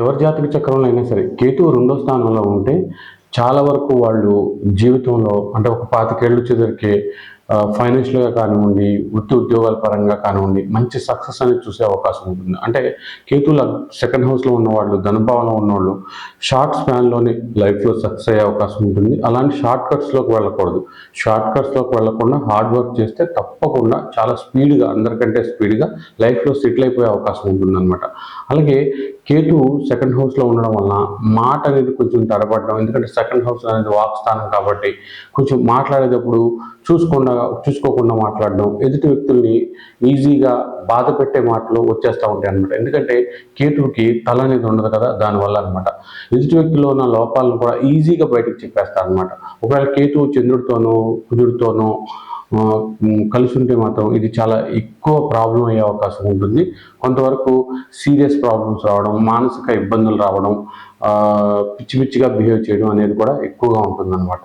ఎవరి జాతక చక్రంలో అయినా సరే కేతువు రెండో స్థానంలో ఉంటే చాలా వరకు వాళ్ళు జీవితంలో అంటే ఒక 25 ఏళ్ళు వచ్చేసరికి ఫైనాన్షియల్గా కానివ్వండి, వృత్తి ఉద్యోగాల పరంగా కానివ్వండి, మంచి సక్సెస్ అనేది చూసే అవకాశం ఉంటుంది. అంటే కేతువుల సెకండ్ హౌస్లో ఉన్నవాళ్ళు, ధనభావంలో ఉన్నవాళ్ళు షార్ట్ స్పాన్లోనే లైఫ్లో సక్సెస్ అయ్యే అవకాశం ఉంటుంది. అలాంటి షార్ట్ కట్స్లోకి వెళ్ళకూడదు. షార్ట్ కట్స్లోకి వెళ్ళకుండా హార్డ్ వర్క్ చేస్తే తప్పకుండా చాలా స్పీడ్గా, అందరికంటే స్పీడ్గా లైఫ్లో సెటిల్ అయిపోయే అవకాశం ఉంటుందన్నమాట. అలాగే కేతువు సెకండ్ హౌస్లో ఉండడం వలన మాట అనేది కొంచెం తడబడడం, ఎందుకంటే సెకండ్ హౌస్ అనేది వాక్ స్థానం కాబట్టి కొంచెం మాట్లాడేటప్పుడు చూసుకోకుండా మాట్లాడడం, ఎదుటి వ్యక్తుల్ని ఈజీగా బాధ పెట్టే మాటలు వచ్చేస్తూ ఉంటాయి అనమాట. ఎందుకంటే కేతువుకి తల అనేది ఉండదు కదా, దానివల్ల అనమాట. ఎదుటి వ్యక్తిలో ఉన్న లోపాలను కూడా ఈజీగా బయటకు చెప్పేస్తారు అనమాట. ఒకవేళ కేతువు చంద్రుడితోనో కుజుడితోనో కలిసి ఉంటే మాత్రం ఇది చాలా ఎక్కువ ప్రాబ్లం అయ్యే అవకాశం ఉంటుంది. కొంతవరకు సీరియస్ ప్రాబ్లమ్స్ రావడం, మానసిక ఇబ్బందులు రావడం, పిచ్చి పిచ్చిగా బిహేవ్ చేయడం అనేది కూడా ఎక్కువగా ఉంటుందన్నమాట.